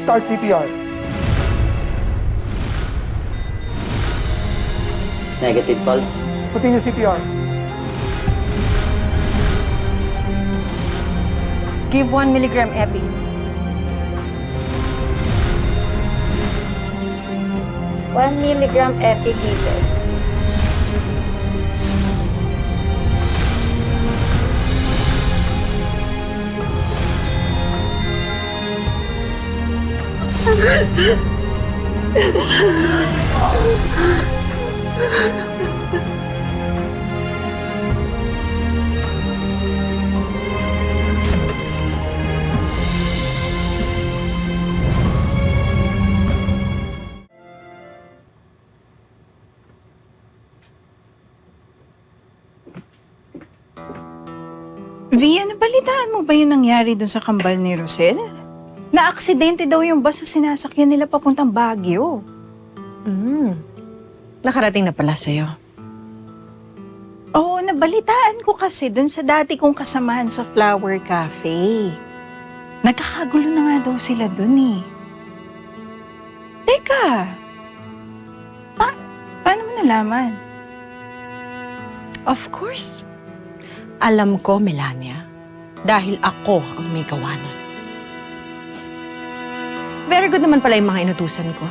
Start CPR. Negative pulse. Continue CPR. Give 1 milligram epi. One milligram epi given. Via, nabalitaan mo ba yung nangyari dun sa kambal ni Rosel? Na-aksidente daw yung bus sa sinasakyan nila papuntang Baguio. Nakarating na pala sa'yo. Oo, nabalitaan ko kasi dun sa dati kong kasamahan sa Flower Cafe. Nagkakagulo na nga daw sila dun eh. Teka, paano mo nalaman? Of course. Alam ko, Melania, dahil ako ang may gawa nun. Very good naman pala yung mga inutusan ko.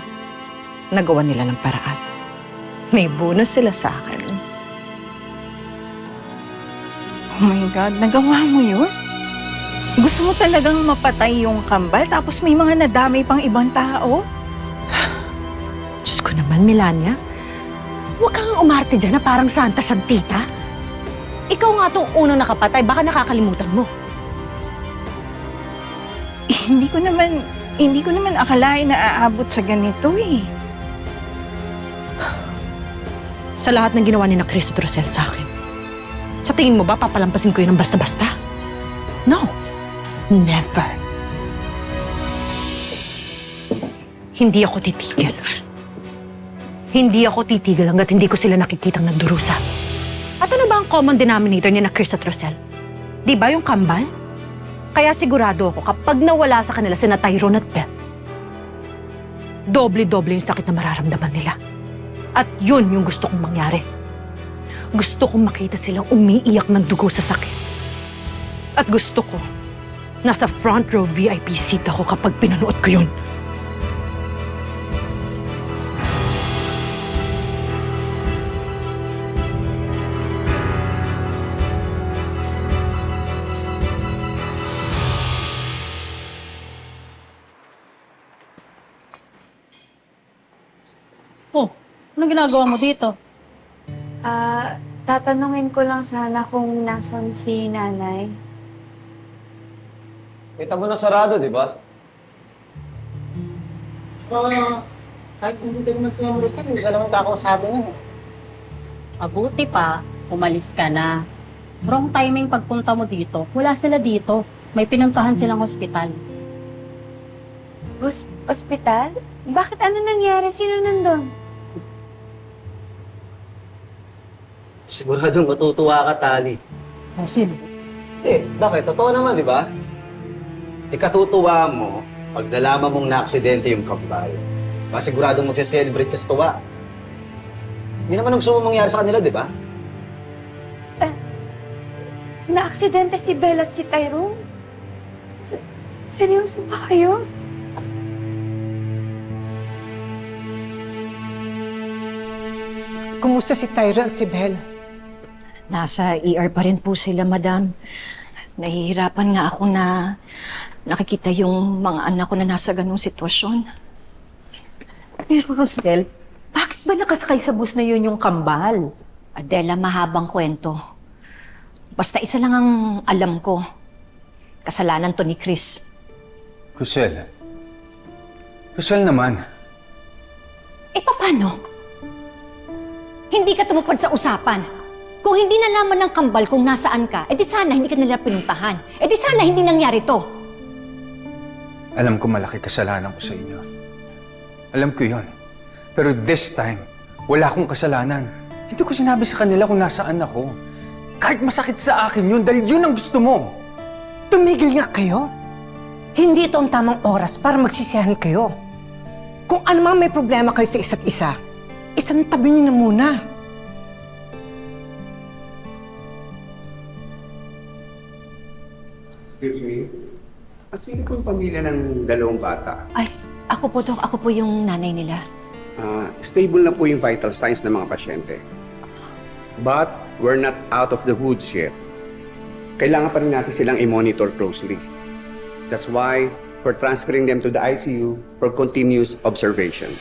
Nagawa nila ng paraan. May bonus sila sa akin. Oh my God, nagawa mo yun? Gusto mo talagang mapatay yung kambal tapos may mga nadamay pang ibang tao? Diyos ko naman, Melania. Huwag kang umarte dyan na parang Santa Santita. Ikaw nga tong unang nakapatay, baka nakakalimutan mo. Hindi ko naman akalain na aabot sa ganito eh. Sa lahat ng ginawa ni na Chris at Rosel sa akin, sa tingin mo ba papalampasin ko yun ng basta-basta? No. Never. Hindi ako titigil. Hindi ako titigil hanggat hindi ko sila nakikitang nagdurusa. At ano ba ang common denominator ni na Chris at Rosel? Di ba yung kambal? Kaya sigurado ako kapag nawala sa kanila sina Tyrone at Beth, doble-doble yung sakit na mararamdaman nila. At yun yung gusto kong mangyari. Gusto kong makita silang umiiyak ng dugo sa sakit. At gusto ko, nasa front row VIP seat ako kapag pinanood ko yun. Oh, anong ginagawa mo dito? Tatanungin ko lang sana kung nasan si nanay. Kita mo na sarado, di ba? Kahit hindi naman si Ma'am Rosel, hindi ka naman kakausapin nun eh. Mabuti pa, umalis ka na. Wrong timing pagpunta mo dito. Wala sila dito. May pinuntahan silang ospital. Ospital? Bakit ano nangyari? Sino nandun? Siguradong matutuwa ka, Tali. Rosel, Bakit? Totoo naman, di ba? Ikatutuwa mo pag nalaman mong na-aksidente yung kambal. Siguradong magse-celebrate ka sa tuwa. Hindi naman gusto mong mangyari sa kanila, di ba? Na-aksidente si Belle at si Tyrone? Seryoso ba kayo? kumusta si Tyra at si Belle? Nasa ER pa rin po sila, madam. Nahihirapan nga ako na nakikita yung mga anak ko na nasa ganung sitwasyon. Pero Rosel, bakit ba nakasakay sa bus na yun yung kambal? Adela, mahabang kwento. Basta isa lang ang alam ko. Kasalanan to ni Chris. Rosel. Rosel naman. Eh, paano? Hindi ka tumupad sa usapan. Kung hindi nalaman ng kambal kung nasaan ka, edi sana hindi ka nila pinuntahan. Edi sana hindi nangyari to. Alam ko malaki kasalanan ko sa inyo. Alam ko yon. Pero this time, wala akong kasalanan. Hindi ko sinabi sa kanila kung nasaan ako. Kahit masakit sa akin yun, dahil yun ang gusto mo. Tumigil nga kayo. Hindi ito ang tamang oras para magsisiyahan kayo. Kung ano mang may problema kayo sa isa't isa, isang tabi niyo na muna. Excuse me? At sino pong pamilya ng dalawang bata? Ay, ako po, Dok. Ako po yung nanay nila. Stable na po yung vital signs ng mga pasyente. But we're not out of the woods yet. Kailangan pa rin natin silang i-monitor closely. That's why we're transferring them to the ICU for continuous observation.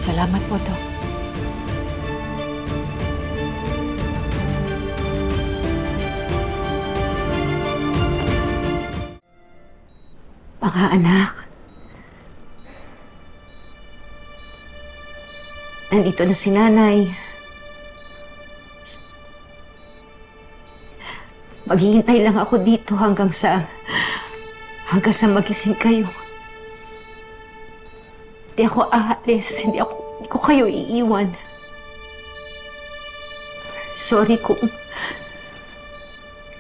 Salamat po, Dok. Mga anak, nandito na si nanay. Maghihintay lang ako dito hanggang sa magising kayo. Hindi ako aalis, hindi ko kayo iiwan. Sorry kung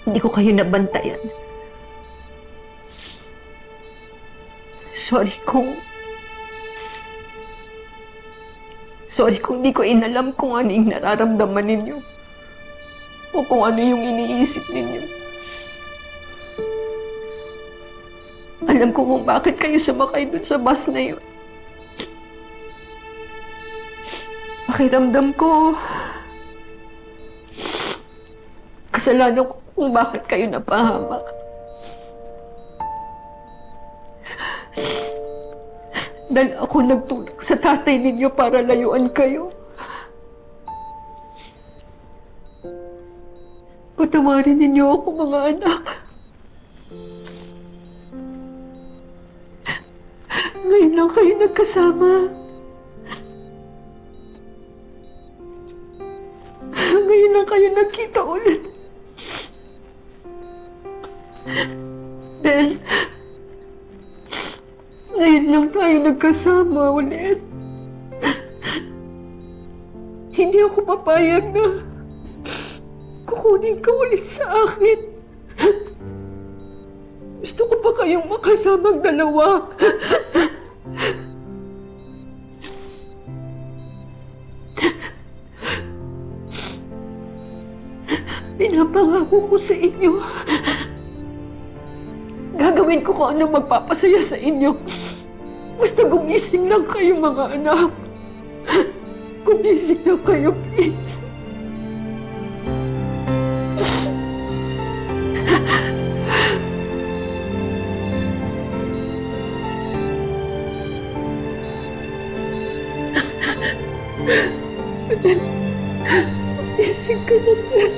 hindi ko kayo nabantayan. Sorry kung hindi ko inalam kung ano yung nararamdaman ninyo. O kung ano yung iniisip ninyo. Alam ko kung bakit kayo sumakay dun sa bus na yun. Pakiramdam ko, kasalanan ko kung bakit kayo napahamak. Dahil ako nagtulak sa tatay ninyo para layuan kayo. Patawarin ninyo ako, mga anak. Ngayon lang kayo nagkasama. Ngayon lang kayo nagkita ulit. Dahil ngayon lang tayo nagkasama ulit. Hindi ako papayag na kukunin ka ulit sa akin. Gusto ko pa kayong makasamang dalawa. Pinapangako ko sa inyo. Gagawin ko kung ano magpapasaya sa inyo. Basta gumising lang kayo, mga anak. Gumising lang kayo, please. Gumising ka na, please.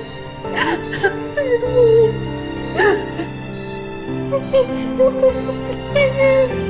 Gumising lang kayo, please.